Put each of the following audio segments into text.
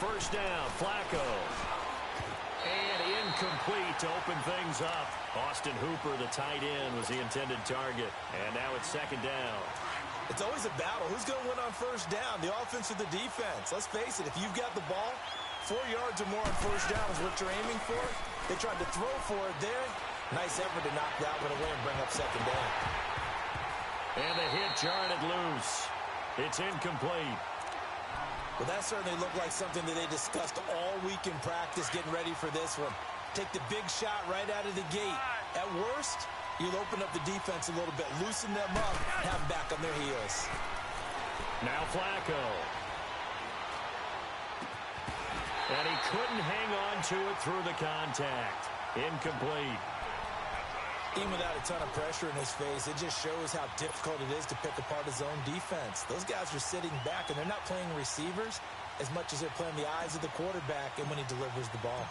first down. Flacco. And incomplete to open things up. Austin Hooper, the tight end, was the intended target. And now it's second down. It's always a battle. Who's going to win on first down, the offense or the defense? Let's face it, if you've got the ball, 4 yards or more on first down is what you're aiming for. They tried to throw for it there. Nice effort to knock that one away and bring up second down. And the hit jarred it loose. It's incomplete. Well, that certainly looked like something that they discussed all week in practice getting ready for this one. Take the big shot right out of the gate. At worst, you'll open up the defense a little bit, loosen them up, have them back on their heels. Now Flacco. And he couldn't hang on to it through the contact. Incomplete. Even without a ton of pressure in his face, it just shows how difficult it is to pick apart his own defense. Those guys are sitting back, and they're not playing receivers as much as they're playing the eyes of the quarterback and when he delivers the ball.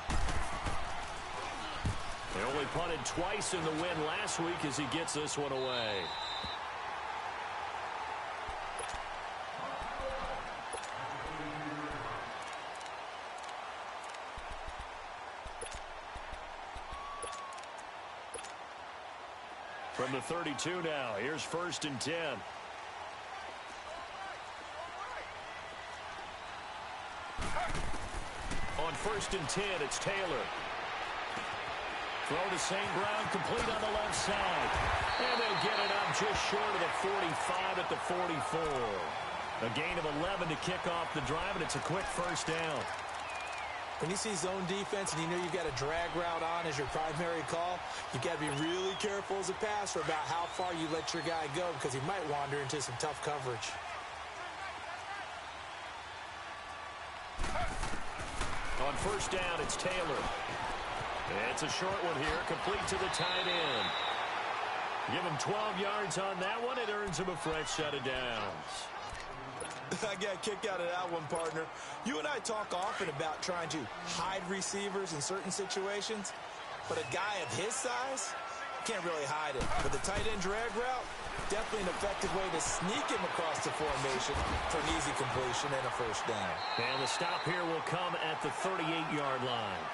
They only punted twice in the win last week as he gets this one away. From the 32 now, here's 1st and 10. On 1st and 10, it's Taylor. Throw to St. Brown, complete on the left side. And they'll get it up just short of the 45 at the 44. A gain of 11 to kick off the drive, and it's a quick first down. When you see zone defense and you know you've got a drag route on as your primary call, you've got to be really careful as a passer about how far you let your guy go because he might wander into some tough coverage. On first down, it's Taylor. It's a short one here, complete to the tight end. Give him 12 yards on that one. It earns him a fresh set of downs. I got a kick out of that one, partner. You and I talk often about trying to hide receivers in certain situations, but a guy of his size can't really hide it. But the tight end drag route, definitely an effective way to sneak him across the formation for an easy completion and a first down. And the stop here will come at the 38-yard line.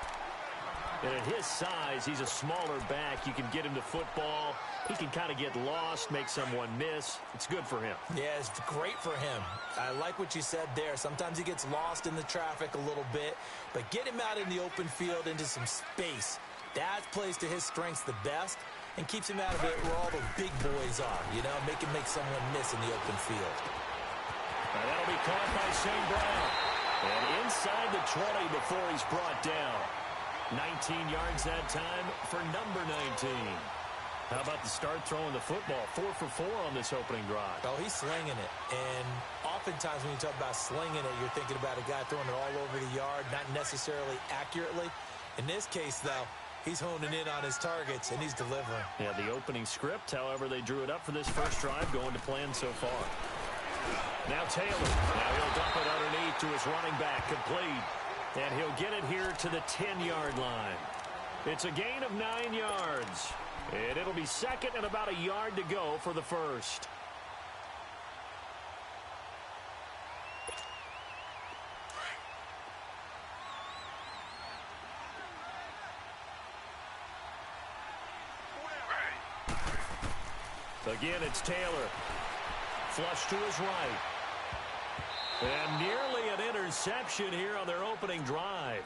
And at his size, he's a smaller back. You can get him to football. He can kind of get lost, make someone miss. It's good for him. Yeah, it's great for him. I like what you said there. Sometimes he gets lost in the traffic a little bit, but get him out in the open field into some space. That plays to his strengths the best and keeps him out of it where all the big boys are, you know, make someone miss in the open field. And that'll be caught by St. Brown. And inside the 20 before he's brought down. 19 yards that time for number 19. How about the start throwing the football? 4 for 4 on this opening drive. Oh, he's slinging it. And oftentimes when you talk about slinging it, you're thinking about a guy throwing it all over the yard, not necessarily accurately. In this case, though, he's honing in on his targets, and he's delivering. Yeah, the opening script, however, they drew it up for this first drive, going to plan so far. Now Taylor. Now he'll dump it underneath to his running back, complete. And he'll get it here to the 10-yard line. It's a gain of 9 yards. And it'll be second and about a yard to go for the first. Again, it's Taylor. Flush to his right. And nearly an interception here on their opening drive.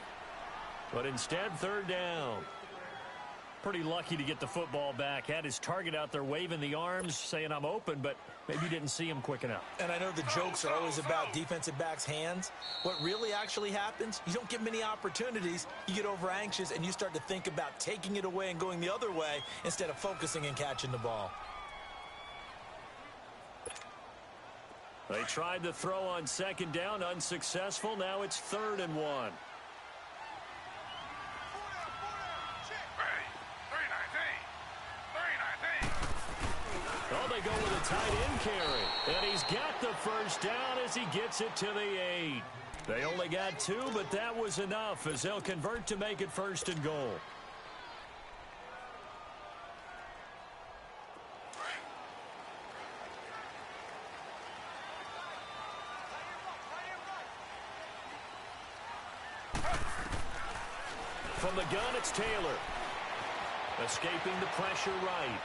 But instead, third down. Pretty lucky to get the football back. Had his target out there waving the arms, saying I'm open, but maybe didn't see him quick enough. And I know the jokes are always about defensive backs' hands. What really actually happens, you don't get many opportunities. You get over anxious, and you start to think about taking it away and going the other way instead of focusing and catching the ball. They tried to throw on second down, unsuccessful. Now it's 3rd and 1. Oh, they go with a tight end carry. And he's got the first down as he gets it to the 8. They only got 2, but that was enough as they'll convert to make it 1st and goal. from the gun, it's Taylor. Escaping the pressure right.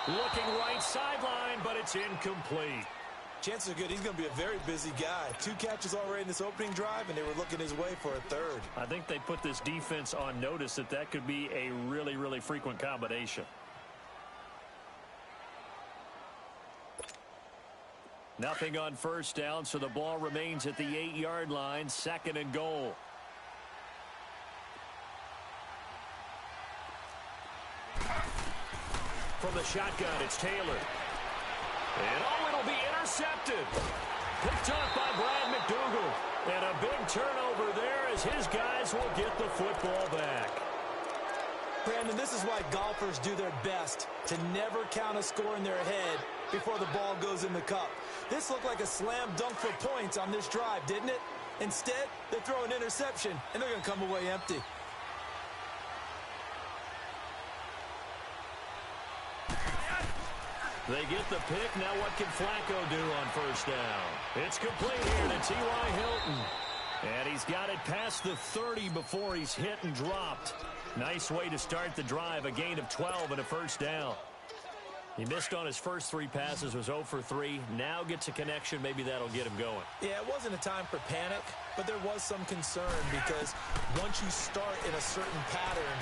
Looking right sideline, but it's incomplete. Chances are good he's going to be a very busy guy. 2 catches already in this opening drive, and they were looking his way for a third. I think they put this defense on notice that could be a really, really frequent combination. Nothing on first down, so the ball remains at the 8-yard line, 2nd and goal. From the shotgun, it's Taylor. And it'll be intercepted. Picked off by Brad McDougal. And a big turnover there as his guys will get the football back. Brandon, this is why golfers do their best to never count a score in their head before the ball goes in the cup. This looked like a slam dunk for points on this drive, didn't it? Instead, they throw an interception, and they're going to come away empty. They get the pick. Now what can Flacco do on first down? It's complete here to T.Y. Hilton. And he's got it past the 30 before he's hit and dropped. Nice way to start the drive. A gain of 12 and a first down. He missed on his first 3 passes, was 0 for 3. Now gets a connection. Maybe that'll get him going. Yeah, it wasn't a time for panic, but there was some concern because once you start in a certain pattern,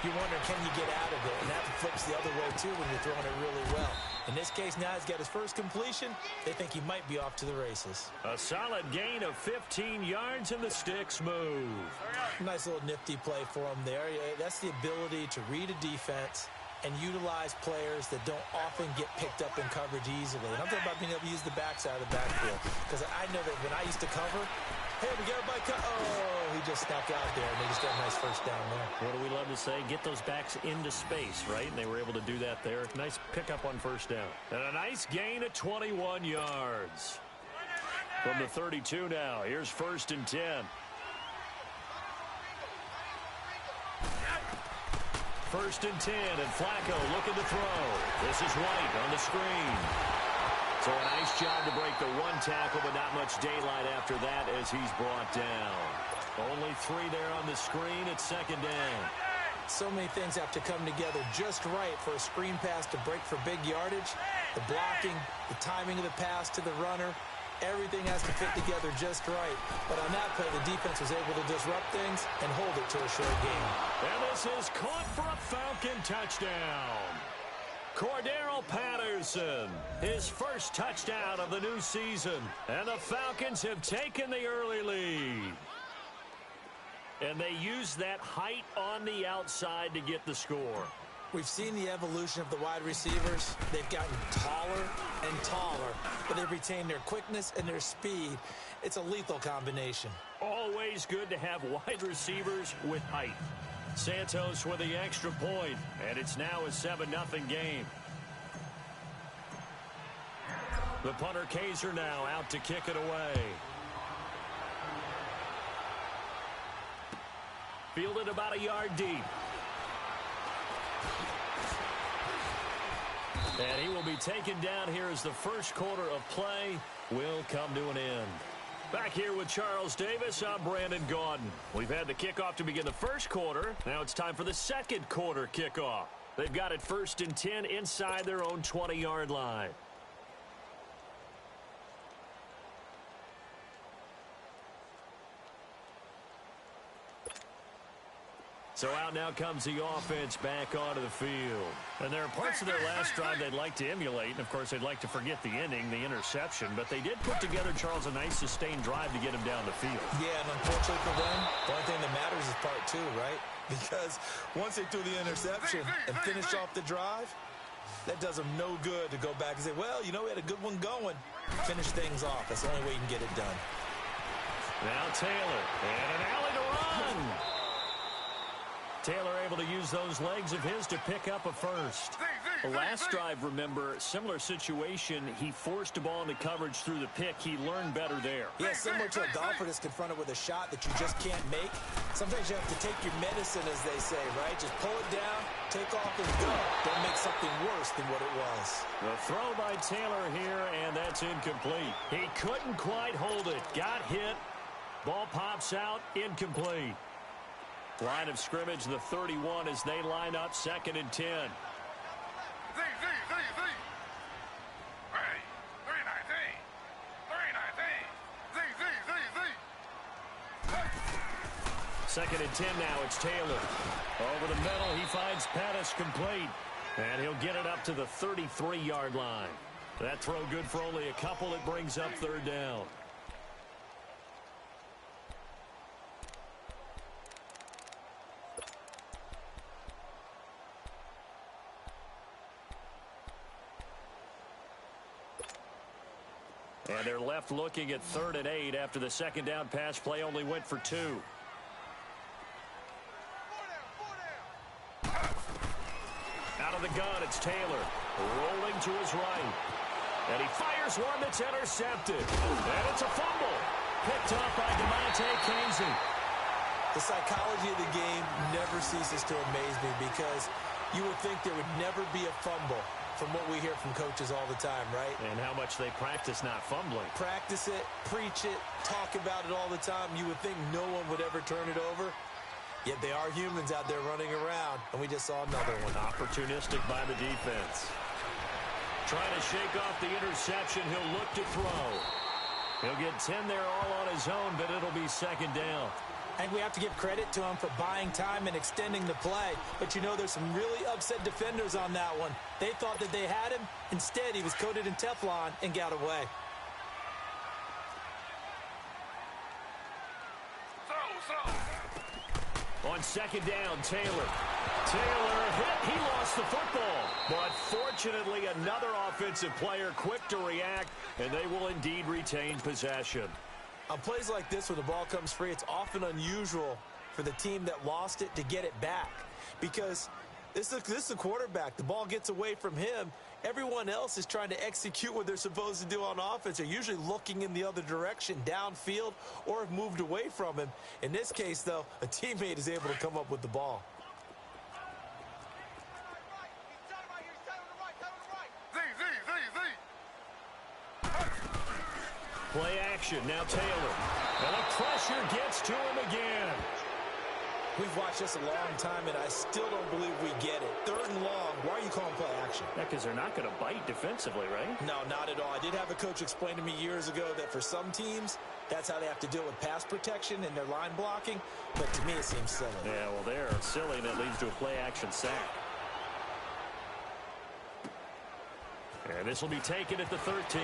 you wonder, can you get out of it? And that flips the other way, too, when you're throwing it really well. In this case, now he's got his first completion. They think he might be off to the races. A solid gain of 15 yards, and the sticks move. Nice little nifty play for him there. That's the ability to read a defense and utilize players that don't often get picked up in coverage easily. And I'm talking about being able to use the backside of the backfield. Because I know that when I used to cover, hey, we got everybody oh, he just snuck out there, and they just got a nice first down there. What do we love to say? Get those backs into space, right? And they were able to do that there. Nice pickup on first down. And a nice gain of 21 yards. From the 32 now, here's 1st and 10. First and 10, and Flacco looking to throw. This is White on the screen. So a nice job to break the 1 tackle, but not much daylight after that as he's brought down. Only 3 there on the screen. It's 2nd down. So many things have to come together just right for a screen pass to break for big yardage. The blocking, the timing of the pass to the runner. Everything has to fit together just right. But on that play, the defense was able to disrupt things and hold it to a short game. And this is caught for a Falcon touchdown. Cordero Patterson, his first touchdown of the new season. And the Falcons have taken the early lead. And they use that height on the outside to get the score. We've seen the evolution of the wide receivers. They've gotten taller and taller, but they've retained their quickness and their speed. It's a lethal combination. Always good to have wide receivers with height. Santos with the extra point, and it's now a 7-0 game. The punter Kaiser now out to kick it away. Fielded about a yard deep. And he will be taken down here as the first quarter of play will come to an end. Back here with Charles Davis, I'm Brandon Gaudin. We've had the kickoff to begin the first quarter. Now it's time for the second quarter kickoff. They've got it 1st and 10 inside their own 20-yard line. So out now comes the offense back onto the field. And there are parts of their last drive they'd like to emulate. And, of course, they'd like to forget the ending, the interception. But they did put together, Charles, a nice sustained drive to get him down the field. Yeah, and unfortunately for them, the only thing that matters is part 2, right? Because once they threw the interception and finished off the drive, that does them no good to go back and say, well, you know, we had a good one going. Finish things off. That's the only way you can get it done. Now Taylor, and an alley to run. Taylor able to use those legs of his to pick up a first. The last drive, remember, similar situation. He forced a ball into coverage through the pick. He learned better there. Yeah, similar to a golfer that's confronted with a shot that you just can't make. Sometimes you have to take your medicine, as they say, right? Just pull it down, take off, and go. Don't make something worse than what it was. The throw by Taylor here, and that's incomplete. He couldn't quite hold it. Got hit. Ball pops out, incomplete. Line of scrimmage, the 31 as they line up 2nd and 10. Second and 10 now, it's Taylor. Over the middle, he finds Pettis complete. And he'll get it up to the 33-yard line. That throw good for only a couple. It brings up 3rd down. And they're left looking at 3rd and 8 after the 2nd down pass play only went for 2. Out of the gun, it's Taylor. Rolling to his right. And he fires one that's intercepted. And it's a fumble. Picked up by DeMonte Casey. The psychology of the game never ceases to amaze me because you would think there would never be a fumble from what we hear from coaches all the time, right? And how much they practice not fumbling. Practice it, preach it, talk about it all the time. You would think no one would ever turn it over. Yet they are humans out there running around, and we just saw another one. Opportunistic by the defense. Trying to shake off the interception. He'll look to throw. He'll get 10 there all on his own, but it'll be 2nd down. I think we have to give credit to him for buying time and extending the play. But you know there's some really upset defenders on that one. They thought that they had him. Instead, he was coated in Teflon and got away. On 2nd down, Taylor. Taylor hit. He lost the football. But fortunately, another offensive player quick to react, and they will indeed retain possession. On plays like this where the ball comes free, it's often unusual for the team that lost it to get it back. Because this is the quarterback. The ball gets away from him. Everyone else is trying to execute what they're supposed to do on offense. They're usually looking in the other direction, downfield, or have moved away from him. In this case, though, a teammate is able to come up with the ball. Play action, now Taylor. And the pressure gets to him again. We've watched this a long time, and I still don't believe we get it. 3rd and long, why are you calling play action? Yeah, because they're not going to bite defensively, right? No, not at all. I did have a coach explain to me years ago that for some teams, that's how they have to deal with pass protection and their line blocking. But to me, it seems silly. Yeah, well, they're silly, and it leads to a play action sack. And this will be taken at the 13.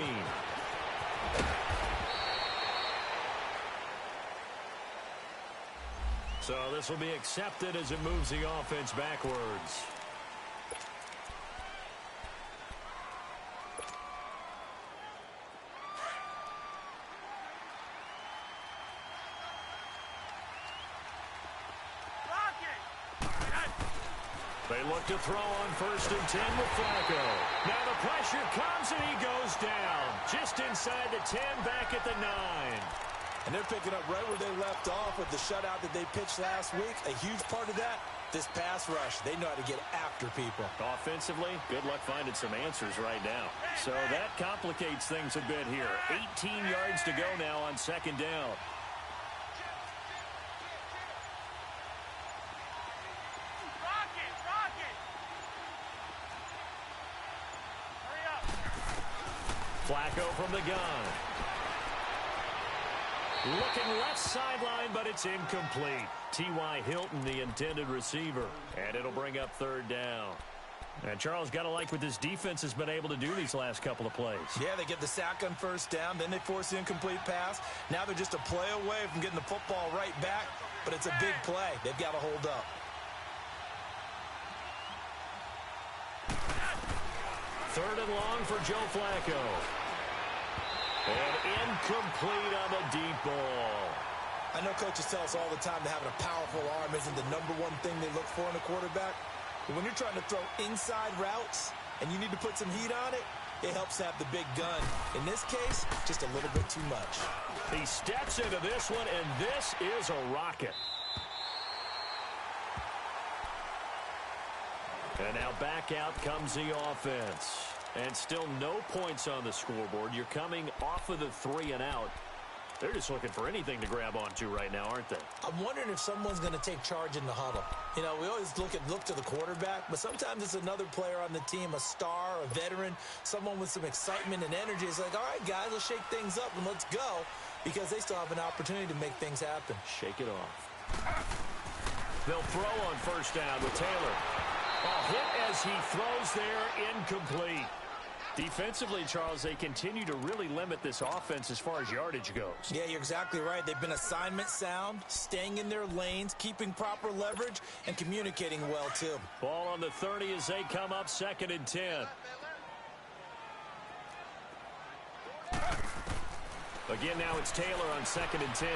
So this will be accepted as it moves the offense backwards. They look to throw on 1st and 10 with Flacco. Now the pressure comes and he goes down. Just inside the 10, back at the 9. And they're picking up right where they left off with the shutout that they pitched last week. A huge part of that, this pass rush. They know how to get after people. Offensively, good luck finding some answers right now. So that complicates things a bit here. 18 yards to go now on 2nd down. Flacco from the gun. Looking left sideline, but it's incomplete. T.Y. Hilton, the intended receiver. And it'll bring up 3rd down. And Charles, got to like what this defense has been able to do these last couple of plays. Yeah, they get the sack on 1st down, then they force the incomplete pass. Now they're just a play away from getting the football right back, but it's a big play. They've got to hold up. Third and long for Joe Flacco. And incomplete on the deep ball. I know coaches tell us all the time that having a powerful arm isn't the #1 thing they look for in a quarterback. But when you're trying to throw inside routes and you need to put some heat on it, it helps to have the big gun. In this case, just a little bit too much. He steps into this one, and this is a rocket. And now back out comes the offense. And still no points on the scoreboard. You're coming off of the 3 and out. They're just looking for anything to grab onto right now, aren't they? I'm wondering if someone's going to take charge in the huddle. You know, we always look to the quarterback, but sometimes it's another player on the team, a star, a veteran, someone with some excitement and energy. It's like, all right, guys, let's shake things up and let's go, because they still have an opportunity to make things happen. Shake it off. They'll throw on first down with Taylor. A hit as he throws there, incomplete. Defensively, Charles, they continue to really limit this offense as far as yardage goes. Yeah, you're exactly right. They've been assignment sound, staying in their lanes, keeping proper leverage, and communicating well, too. Ball on the 30 as they come up 2nd and 10. Again, now it's Taylor on 2nd and 10.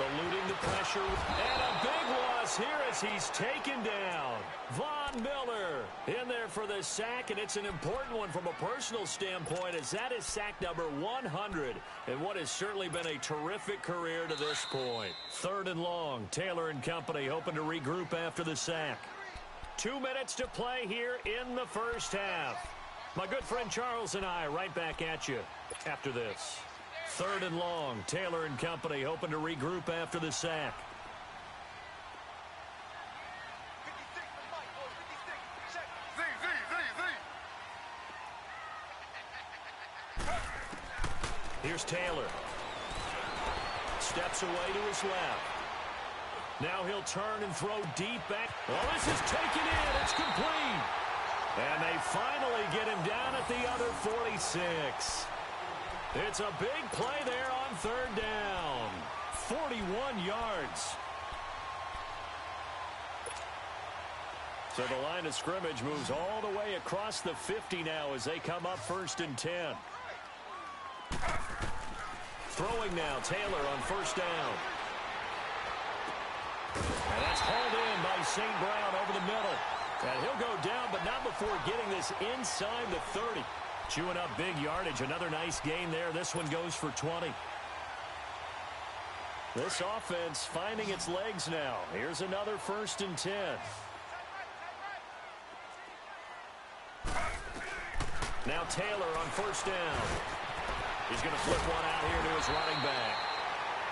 Eluding the pressure. And a big loss here as he's taken down. Von Miller in there for the sack, and it's an important one from a personal standpoint, as that is sack number 100 in what has certainly been a terrific career to this point. 3rd and long. Taylor and company hoping to regroup after the sack. 2 minutes to play here in the first half. My good friend Charles and I right back at you after this. 3rd and long. Taylor and company hoping to regroup after the sack. Here's Taylor. Steps away to his left. Now he'll turn and throw deep back. Well, this is taken in. It's complete. And they finally get him down at the other 46. It's a big play there on 3rd down. 41 yards. So the line of scrimmage moves all the way across the 50 now as they come up 1st and 10. Throwing now, Taylor on 1st down. And that's hauled in by St. Brown over the middle. And he'll go down, but not before getting this inside the 30. Chewing up big yardage. Another nice gain there. This one goes for 20. This offense finding its legs now. Here's another 1st and 10. Now Taylor on 1st down. He's going to flip one out here to his running back.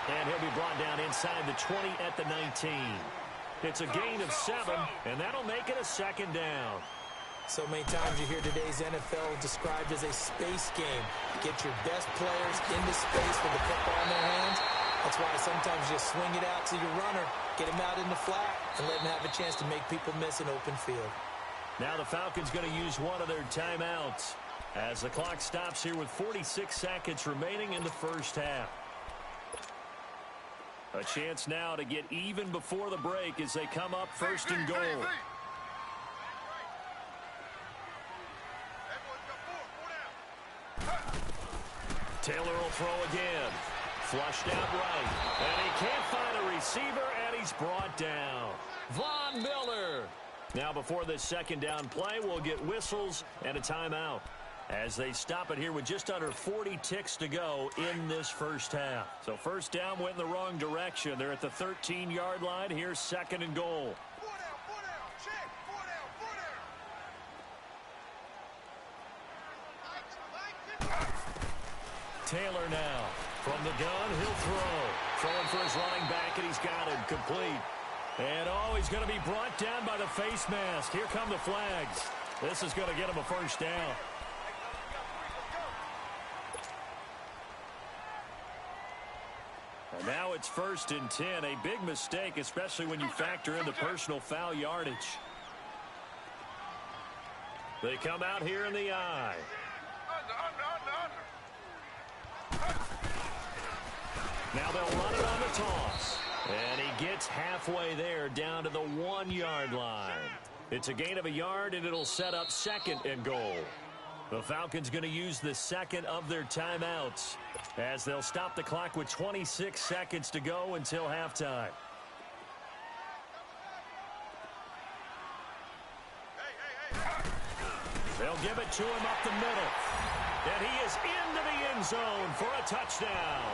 And he'll be brought down inside the 20 at the 19. It's a gain of 7, and that'll make it a 2nd down. So many times you hear today's NFL described as a space game. Get your best players into space with the football in their hands. That's why sometimes you swing it out to your runner, get him out in the flat, and let him have a chance to make people miss an open field. Now the Falcons going to use one of their timeouts as the clock stops here with 46 seconds remaining in the first half. A chance now to get even before the break as they come up 1st and goal. Taylor will throw again. Flushed out right. And he can't find a receiver, and he's brought down. Von Miller. Now before this 2nd down play, we'll get whistles and a timeout as they stop it here with just under 40 ticks to go in this first half. So 1st down went in the wrong direction. They're at the 13-yard line. Here's 2nd and goal. Taylor now from the gun. He'll throw. Throwing for his running back, and he's got it complete. And he's going to be brought down by the face mask. Here come the flags. This is going to get him a 1st down. And now it's 1st and 10. A big mistake, especially when you factor in the personal foul yardage. They come out here in the eye. Now they'll run it on the toss. And he gets halfway there down to the 1-yard line. It's a gain of a yard, and it'll set up 2nd and goal. The Falcons going to use the 2nd of their timeouts as they'll stop the clock with 26 seconds to go until halftime. They'll give it to him up the middle. And he is into the end zone for a touchdown.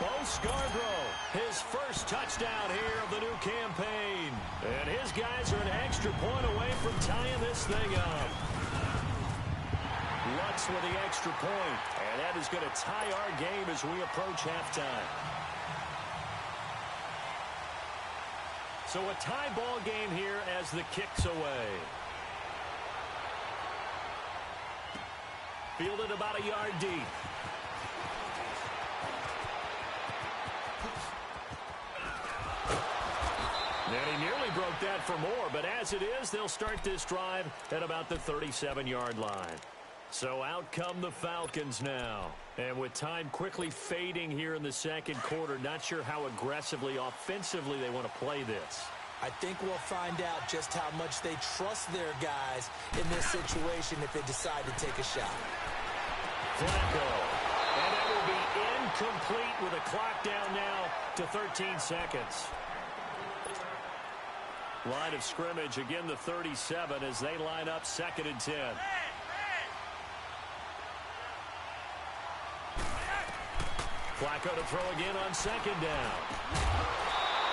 Bo Scarborough, his first touchdown here of the new campaign. And his guys are an extra point away from tying this thing up. Lutz with the extra point. And that is going to tie our game as we approach halftime. So a tie ball game here as the kick's away. Fielded about a yard deep. And he nearly broke that for more, but as it is, they'll start this drive at about the 37-yard line. So out come the Falcons now. And with time quickly fading here in the second quarter, not sure how aggressively, offensively they want to play this. I think we'll find out just how much they trust their guys in this situation if they decide to take a shot. Flacco. And that will be incomplete with a clock down now to 13 seconds. Line of scrimmage, again the 37 as they line up 2nd and 10. Flacco to throw again on 2nd down.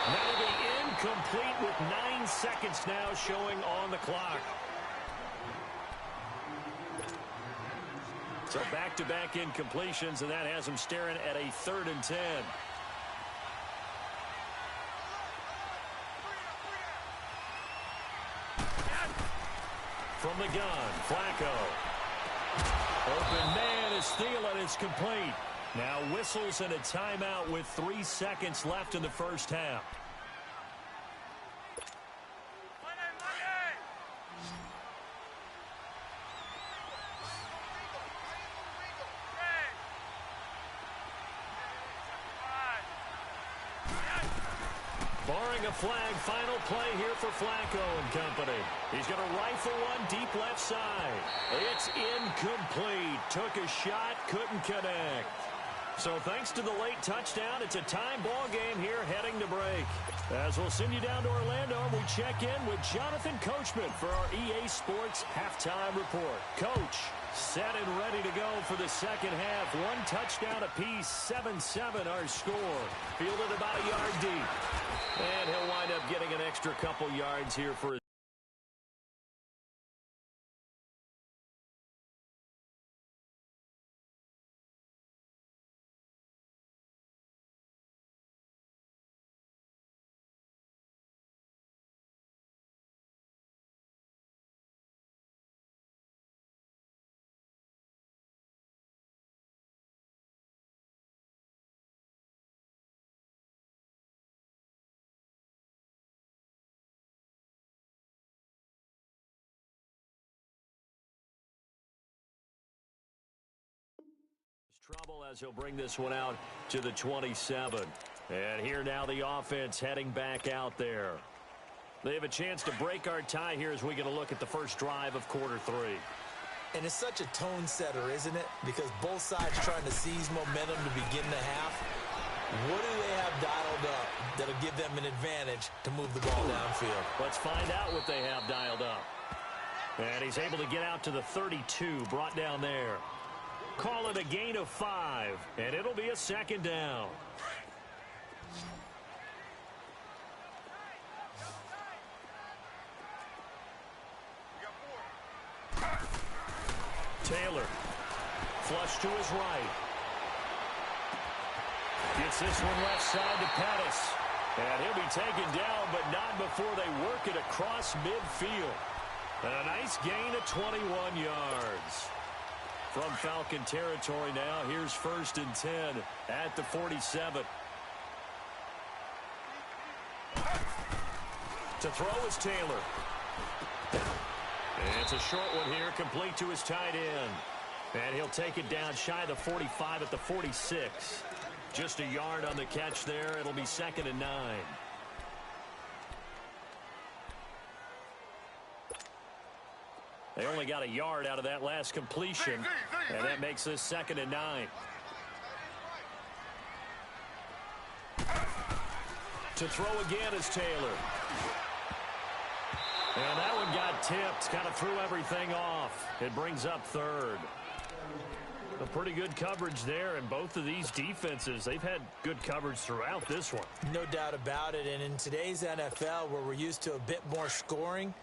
That'll be incomplete with 9 seconds now showing on the clock. So back-to-back incompletions, and that has them staring at a 3rd and 10. From the gun, Flacco. Open man is Thielen. It's complete. Now whistles and a timeout with 3 seconds left in the first half. Barring a flag, final play here for Flacco and company. He's going to rifle one deep left side. It's incomplete. Took a shot, couldn't connect. So thanks to the late touchdown, it's a time ball game here heading to break. As we'll send you down to Orlando, we check in with Jonathan Coachman for our EA Sports Halftime Report. Coach, set and ready to go for the second half. 1 touchdown apiece, 7-7 our score. Fielded about a yard deep. And he'll wind up getting an extra couple yards here for his. Trouble as he'll bring this one out to the 27. And here now the offense heading back out there. They have a chance to break our tie here as we get a look at the first drive of quarter 3. And it's such a tone setter, isn't it? Because both sides trying to seize momentum to begin the half. What do they have dialed up that'll give them an advantage to move the ball downfield? Let's find out what they have dialed up. And he's able to get out to the 32, brought down there. Call it a gain of 5, and it'll be a 2nd down. Taylor, flush to his right. Gets this one left side to Pettis. And he'll be taken down, but not before they work it across midfield. And a nice gain of 21 yards. From Falcon territory now, here's 1st and 10 at the 47. To throw is Taylor. And it's a short one here, complete to his tight end. And he'll take it down shy of the 45 at the 46. Just a yard on the catch there. It'll be 2nd and 9. They only got a yard out of that last completion, and that makes this 2nd and 9. To throw again is Taylor. And that one got tipped, kind of threw everything off. It brings up 3rd. A pretty good coverage there, and both of these defenses, they've had good coverage throughout this one. No doubt about it, and in today's NFL, where we're used to a bit more scoring,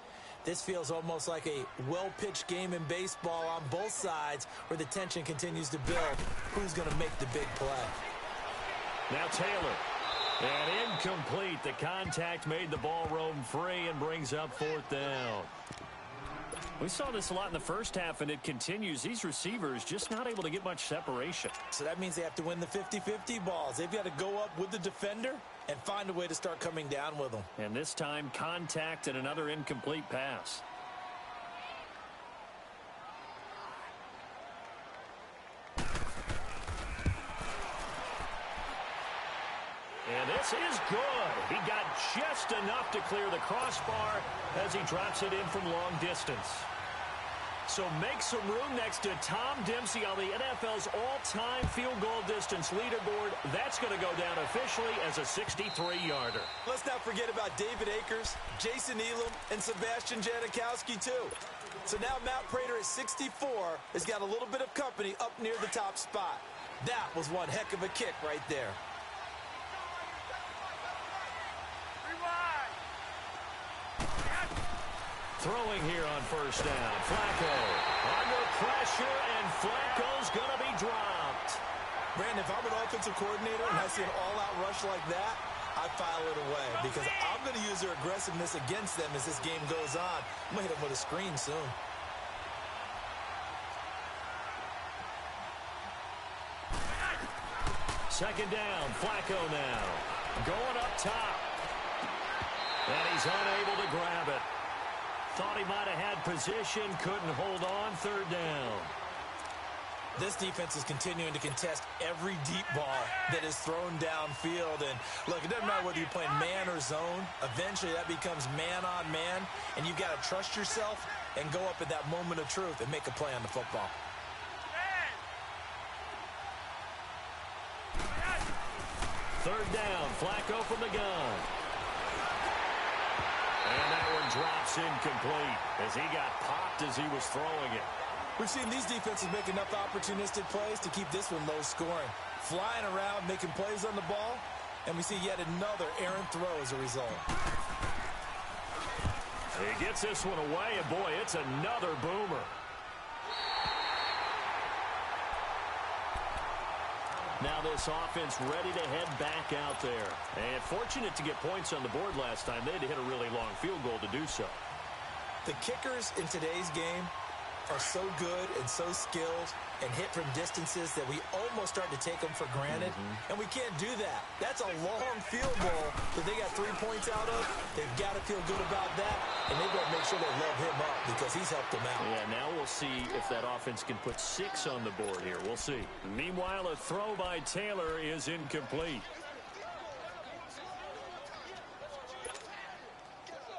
This feels almost like a well-pitched game in baseball on both sides where the tension continues to build. Who's going to make the big play? Now Taylor. And incomplete. The contact made the ball roam free and brings up fourth down. We saw this a lot in the first half, and it continues. These receivers just not able to get much separation. So that means they have to win the 50-50 balls. They've got to go up with the defender and find a way to start coming down with them. And this time, contact and another incomplete pass. And this is good. He got just enough to clear the crossbar as he drops it in from long distance. So make some room next to Tom Dempsey on the NFL's all-time field goal distance leaderboard. That's going to go down officially as a 63-yarder. Let's not forget about David Akers, Jason Elam, and Sebastian Janikowski, too. So now Matt Prater at 64 has got a little bit of company up near the top spot. That was one heck of a kick right there. Throwing here on first down. Flacco under pressure, and Flacco's going to be dropped. Brandon, if I'm an offensive coordinator and I see an all-out rush like that, I file it away because I'm going to use their aggressiveness against them as this game goes on. I'm going to hit them with a screen soon. Second down. Flacco now. Going up top. And he's unable to grab it. Thought he might have had position, couldn't hold on. Third down. This defense is continuing to contest every deep ball that is thrown downfield. And look, it doesn't matter whether you're playing man or zone. Eventually that becomes man on man, and you've got to trust yourself and go up at that moment of truth and make a play on the football. Third down. Flacco from the gun. And that one drops incomplete as he got popped as he was throwing it. We've seen these defenses make enough opportunistic plays to keep this one low scoring. Flying around, making plays on the ball, and we see yet another errant throw as a result. He gets this one away, and boy, it's another boomer. Now this offense ready to head back out there. And fortunate to get points on the board last time. They had to hit a really long field goal to do so. The kickers in today's game are so good and so skilled and hit from distances that we almost start to take them for granted. And we can't do that. That's a long field goal that they got 3 points out of. They've got to feel good about that, and they've got to make sure they love him up because he's helped them out. Yeah, now we'll see if that offense can put 6 on the board here. We'll see. Meanwhile, a throw by Taylor is incomplete.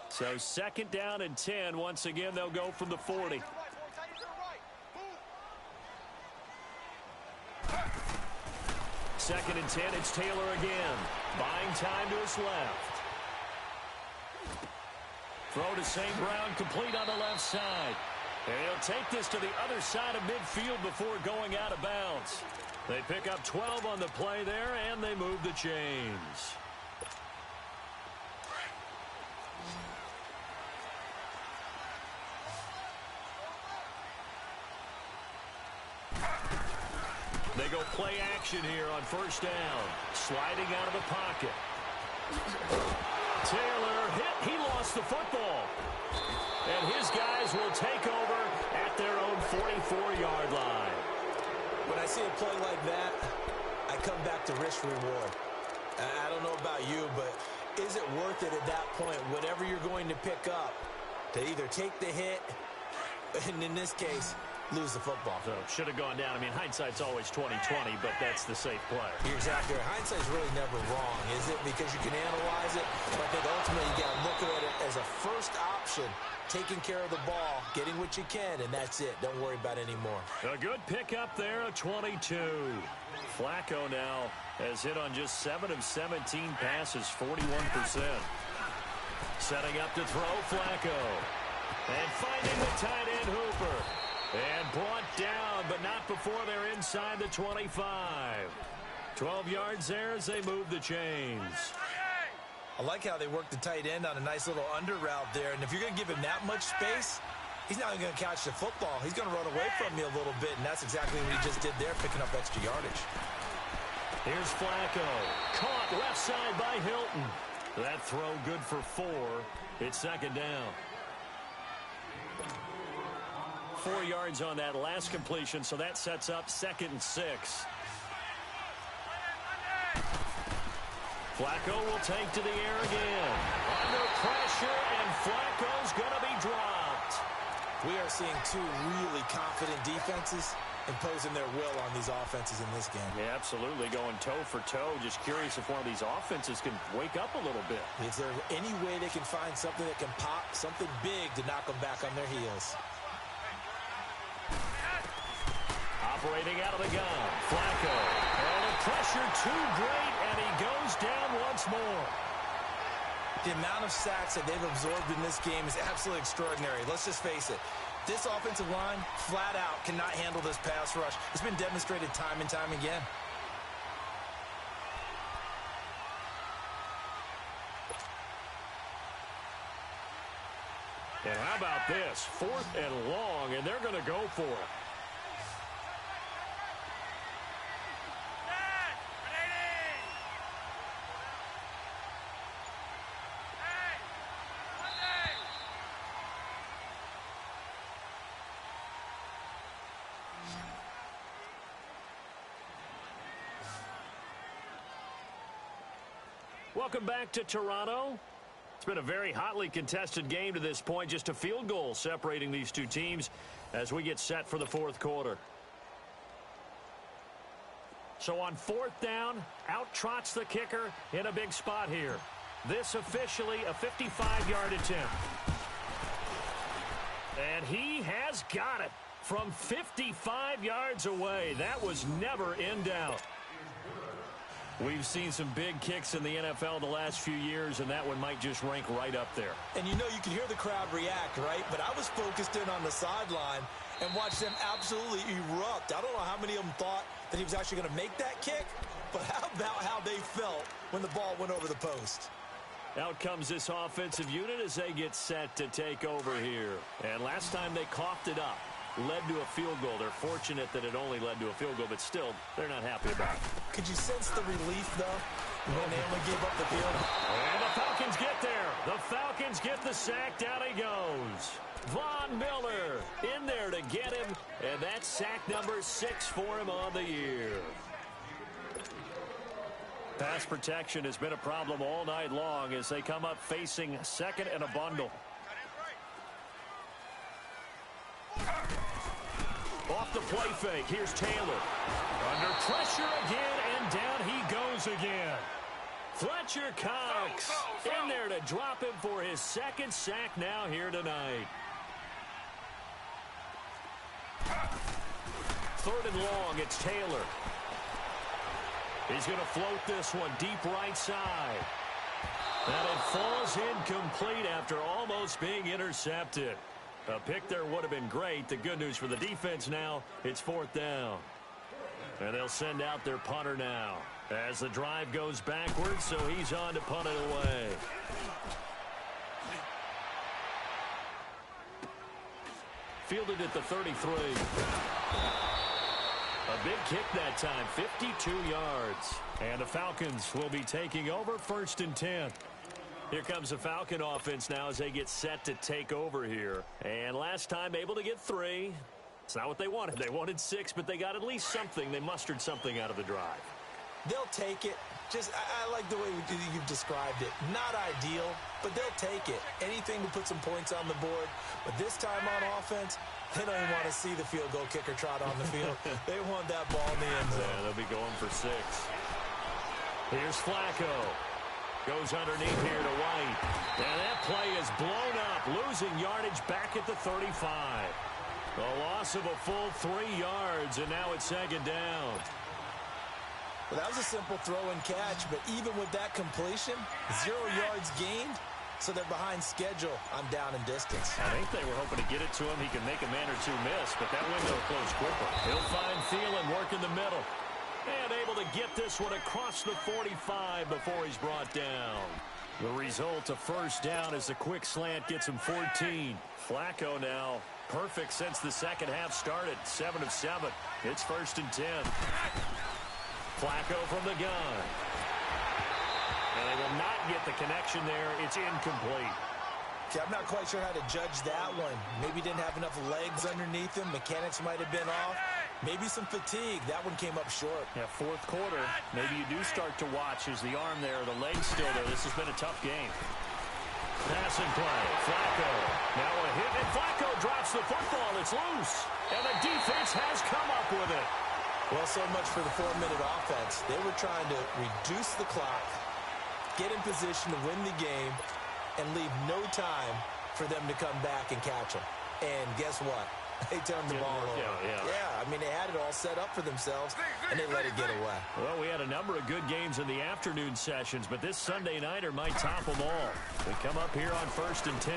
So second down and 10. Once again, they'll go from the 40. Second and 10, it's Taylor again. Buying time to his left. Throw to St. Brown, complete on the left side. And he'll take this to the other side of midfield before going out of bounds. They pick up 12 on the play there, and they move the chains. They go play action here on first down. Sliding out of the pocket. Taylor hit. He lost the football. And his guys will take over at their own 44-yard line. When I see a play like that, I come back to risk-reward. I don't know about you, but is it worth it at that point, whatever you're going to pick up, to either take the hit, and in this case, lose the football? So should have gone down. I mean, hindsight's always 20/20, but that's the safe play. You're exactly right. Hindsight's really never wrong, is it? Because you can analyze it, but I think ultimately you got to look at it as a first option, taking care of the ball, getting what you can, and that's it. Don't worry about it anymore. A good pickup there, a 22. Flacco now has hit on just 7 of 17 passes, 41%. Setting up to throw, Flacco. And finding the tight end, Hooper. And brought down, but not before they're inside the 25. 12 yards there as they move the chains. I like how they work the tight end on a nice little under route there. And if you're going to give him that much space, he's not going to catch the football. He's going to run away from you a little bit, and that's exactly what he just did there, picking up extra yardage. Here's Flacco. Caught left side by Hilton. That throw good for 4. It's second down. 4 yards on that last completion, so that sets up 2nd and 6. Flacco will take to the air again. Under pressure, and Flacco's going to be dropped. We are seeing 2 really confident defenses imposing their will on these offenses in this game. Yeah, absolutely, going toe for toe. Just curious if one of these offenses can wake up a little bit. Is there any way they can find something that can pop, something big to knock them back on their heels? Operating out of the gun, Flacco. And the pressure too great, and he goes down once more. The amount of sacks that they've absorbed in this game is absolutely extraordinary. Let's just face it. This offensive line, flat out, cannot handle this pass rush. It's been demonstrated time and time again. And how about this? 4th and long, and they're going to go for it. Welcome back to Toronto. It's been a very hotly contested game to this point. Just a field goal separating these 2 teams as we get set for the 4th quarter. So on 4th down, out trots the kicker in a big spot here. This officially a 55-yard attempt. And he has got it from 55 yards away. That was never in doubt. We've seen some big kicks in the NFL the last few years, and that one might just rank right up there. And you know, you can hear the crowd react, right? But I was focused in on the sideline and watched them absolutely erupt. I don't know how many of them thought that he was actually going to make that kick, but how about how they felt when the ball went over the post? Out comes this offensive unit as they get set to take over here. And last time they coughed it up, led to a field goal. They're fortunate that it only led to a field goal, but still, they're not happy about it. Could you sense the relief, though, when they only gave up the field? And the Falcons get there. The Falcons get the sack. Down he goes. Von Miller in there to get him, and that's sack number 6 for him on the year. Pass protection has been a problem all night long as they come up facing 2nd and a bundle. Off the play fake, here's Taylor. Under pressure again, and down he goes again. Fletcher Cox in there to drop him for his 2nd sack now here tonight. 3rd and long, it's Taylor. He's going to float this one deep right side. And it falls incomplete after almost being intercepted. A pick there would have been great. The good news for the defense now, it's 4th down. And they'll send out their punter now as the drive goes backwards, so he's on to punt it away. Fielded at the 33. A big kick that time, 52 yards. And the Falcons will be taking over 1st and 10. Here comes the Falcon offense now as they get set to take over here. And last time able to get 3. It's not what they wanted. They wanted 6, but they got at least something. They mustered something out of the drive. They'll take it. Just, I like the way you've described it. Not ideal, but they'll take it. Anything to put some points on the board. But this time on offense, they don't even want to see the field goal kicker trot on the field. They want that ball in the end zone. Yeah, they'll be going for 6. Here's Flacco. Goes underneath here to White. And that play is blown up, losing yardage back at the 35. A loss of a full 3 yards, and now it's 2nd down. Well, that was a simple throw and catch, but even with that completion, 0 yards gained, so they're behind schedule on down and distance. I think they were hoping to get it to him. He can make a man or 2 miss, but that window closed quickly. He'll find Thielen, work in the middle. And able to get this one across the 45 before he's brought down. The result, a first down as a quick slant gets him 14. Flacco now perfect since the second half started. 7 of 7. It's 1st and 10. Flacco from the gun. And they will not get the connection there. It's incomplete. Okay, I'm not quite sure how to judge that one. Maybe didn't have enough legs underneath him. Mechanics might have been off. Maybe some fatigue. That one came up short. Yeah, fourth quarter, maybe you do start to watch as the arm there, the leg's still there. This has been a tough game. Passing play, Flacco. Now a hit, and Flacco drops the football. It's loose, and the defense has come up with it. Well, so much for the 4-minute offense. They were trying to reduce the clock, get in position to win the game, and leave no time for them to come back and catch them. And guess what? They turned the ball over. Yeah, I mean, they had it all set up for themselves, and they let it get away. Well, we had a number of good games in the afternoon sessions, but this Sunday nighter might top them all. We come up here on 1st and 10.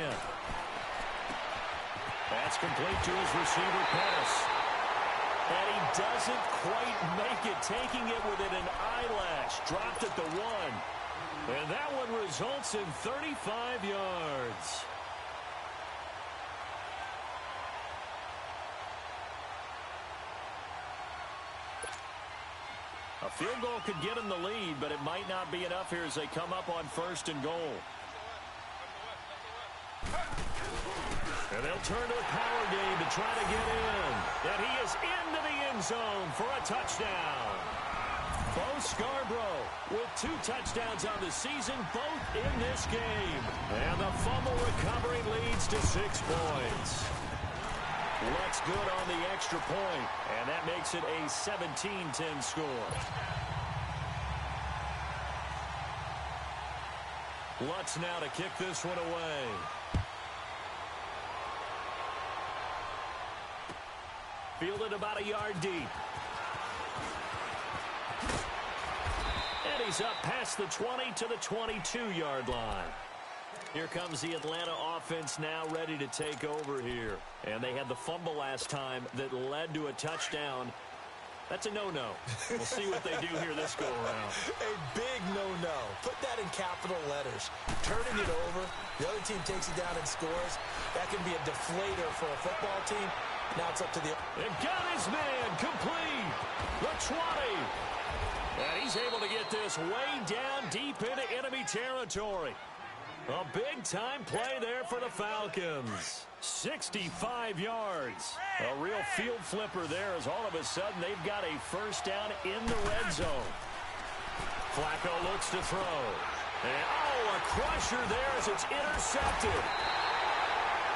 That's complete to his receiver, Pettis. And he doesn't quite make it, taking it within an eyelash. Dropped at the 1. And that one results in 35 yards. A field goal could get them the lead, but it might not be enough here as they come up on 1st and goal. And they'll turn to the power game to try to get in. And he is into the end zone for a touchdown. Bo Scarborough with 2 touchdowns on the season, both in this game. And the fumble recovery leads to 6 points. Looks good on the extra point, and that makes it a 17-10 score. Lutz now to kick this one away. Fielded about a yard deep. And he's up past the 20 to the 22-yard line. Here comes the Atlanta offense now ready to take over here. And they had the fumble last time that led to a touchdown. That's a no-no. We'll see what they do here this go-around. A big no-no. Put that in capital letters. Turning it over, the other team takes it down and scores. That can be a deflator for a football team. Now it's up to the... And got his man complete. The 20. And he's able to get this way down deep into enemy territory. A big-time play there for the Falcons. 65 yards. A real field flipper there as all of a sudden they've got a first down in the red zone. Flacco looks to throw. And, a crusher there as it's intercepted.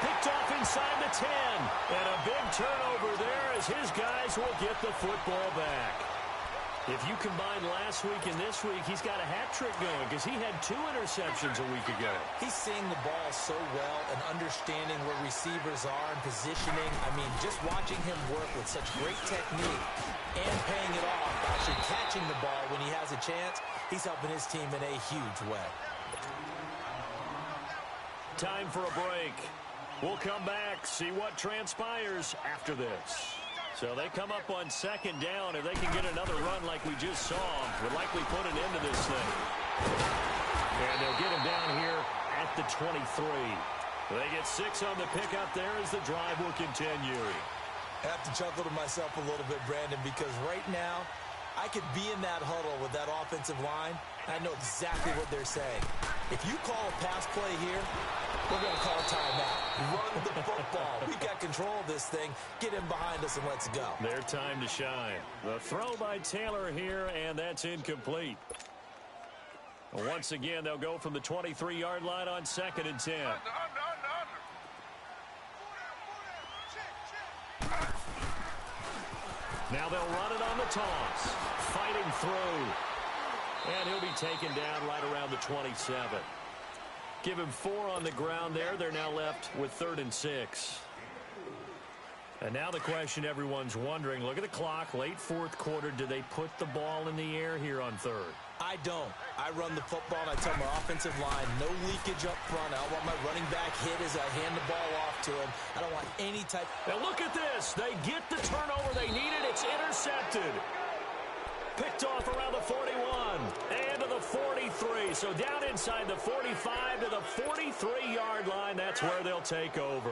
Picked off inside the 10. And a big turnover there as his guys will get the football back. If you combine last week and this week, he's got a hat trick going because he had 2 interceptions a week ago. He's seeing the ball so well and understanding where receivers are and positioning. I mean, just watching him work with such great technique and paying it off, actually catching the ball when he has a chance, he's helping his team in a huge way. Time for a break. We'll come back, see what transpires after this. So they come up on 2nd down. If they can get another run like we just saw, would likely put an end to this thing. And they'll get him down here at the 23. They get 6 on the pickup there as the drive will continue. I have to chuckle to myself a little bit, Brandon, because right now I could be in that huddle with that offensive line. I know exactly what they're saying. If you call a pass play here, we're going to call timeout. Run the football. We got control of this thing. Get him behind us and let's go. Their time to shine. The throw by Taylor here, and that's incomplete. Once again, they'll go from the 23-yard line on 2nd and 10. Now they'll run it on the toss. Fighting through. And he'll be taken down right around the 27. Give him 4 on the ground there. They're now left with 3rd and 6. And now the question everyone's wondering, look at the clock, late 4th quarter. Do they put the ball in the air here on 3rd? I don't. I run the football, and I tell my offensive line, no leakage up front. I don't want my running back hit as I hand the ball off to him. I don't want any type... Now look at this. They get the turnover they needed. It's intercepted. Picked off around the 41. And to the 43. three. So down inside the 45 to the 43-yard line. That's where they'll take over.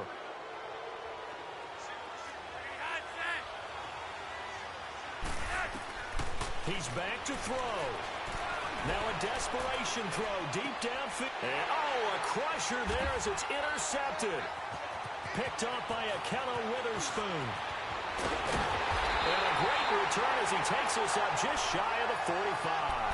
He's back to throw. Now a desperation throw deep downfield. And, a crusher there as it's intercepted. Picked off by Akello Witherspoon. And a great return as he takes us up just shy of the 45.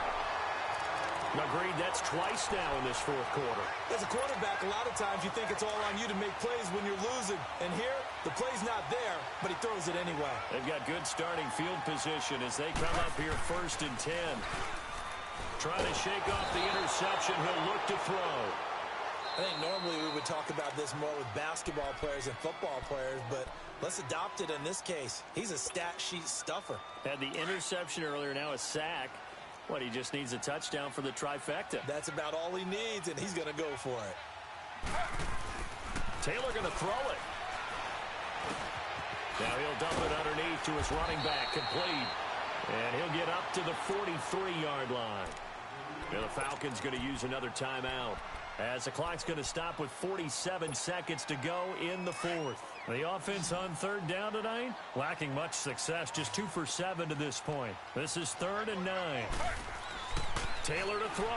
Agreed, that's twice now in this fourth quarter. As a quarterback, a lot of times you think it's all on you to make plays when you're losing. And here, the play's not there, but he throws it anyway. They've got good starting field position as they come up here 1st and 10. Trying to shake off the interception. He'll look to throw. I think normally we would talk about this more with basketball players and football players, but let's adopt it in this case. He's a stat sheet stuffer. Had the interception earlier, now a sack. He just needs a touchdown for the trifecta. That's about all he needs, and he's going to go for it. Taylor going to throw it. Now he'll dump it underneath to his running back, complete. And he'll get up to the 43-yard line. Now the Falcons going to use another timeout, as the clock's going to stop with 47 seconds to go in the fourth. The offense on 3rd down tonight, lacking much success, just 2 for 7 to this point. This is 3rd and 9. Taylor to throw.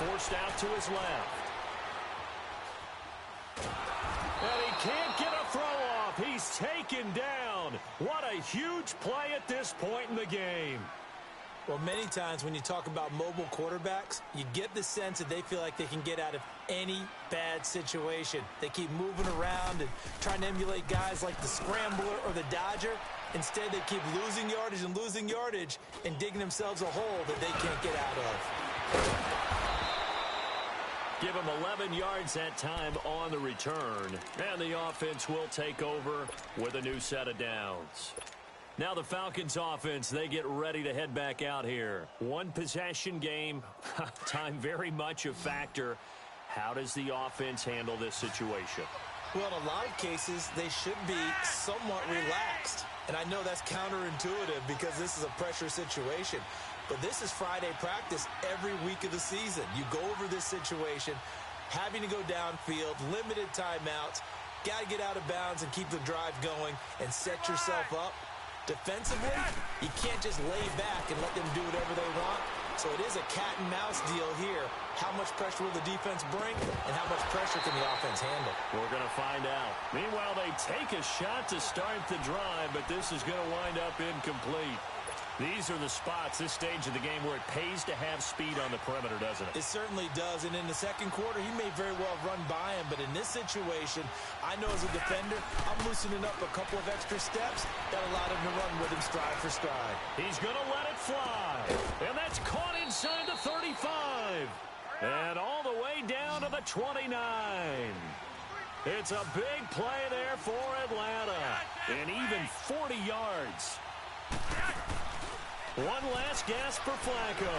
Forced out to his left. And he can't get a throw off. He's taken down. What a huge play at this point in the game. Well, many times when you talk about mobile quarterbacks, you get the sense that they feel like they can get out of any bad situation. They keep moving around and trying to emulate guys like the Scrambler or the Dodger. Instead, they keep losing yardage and digging themselves a hole that they can't get out of. Give him 11 yards that time on the return. And the offense will take over with a new set of downs. Now the Falcons offense, they get ready to head back out here. One possession game, time very much a factor. How does the offense handle this situation? Well, in a lot of cases, they should be somewhat relaxed. And I know that's counterintuitive because this is a pressure situation. But this is Friday practice every week of the season. You go over this situation, having to go downfield, limited timeouts, got to get out of bounds and keep the drive going and set yourself up. Defensively, you can't just lay back and let them do whatever they want. So it is a cat-and-mouse deal here. How much pressure will the defense bring, and how much pressure can the offense handle? We're going to find out. Meanwhile, they take a shot to start the drive, but this is going to wind up incomplete. These are the spots, this stage of the game, where it pays to have speed on the perimeter, doesn't it? It certainly does, and in the second quarter, he may very well run by him, but in this situation, I know as a defender, I'm loosening up a couple of extra steps that allowed him to run with him stride for stride. He's going to let it fly, and that's caught inside the 35, and all the way down to the 29. It's a big play there for Atlanta, and even 40 yards. One last gasp for Flacco.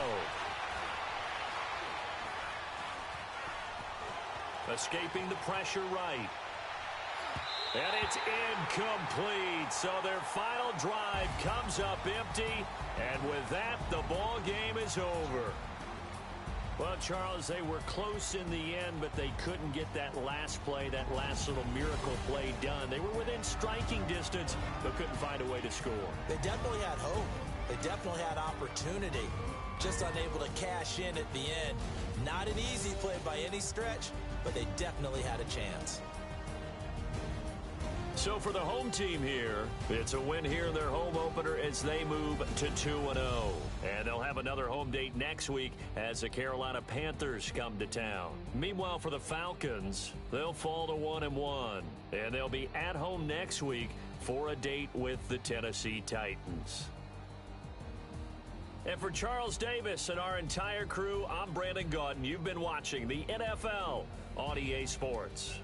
Escaping the pressure right. And it's incomplete. So their final drive comes up empty. And with that, the ball game is over. Well, Charles, they were close in the end, but they couldn't get that last play, that last little miracle play done. They were within striking distance, but couldn't find a way to score. They definitely had hope. They definitely had opportunity, just unable to cash in at the end. Not an easy play by any stretch, but they definitely had a chance. So for the home team here, it's a win here in their home opener as they move to 2-0. And they'll have another home date next week as the Carolina Panthers come to town. Meanwhile, for the Falcons, they'll fall to 1-1. And they'll be at home next week for a date with the Tennessee Titans. And for Charles Davis and our entire crew, I'm Brandon Gaudin. You've been watching the NFL on EA Sports.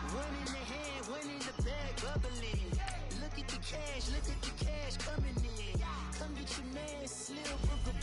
One in the hand, one in the bag, bubbling. Look at the cash coming in. Come get your man, Slim Booker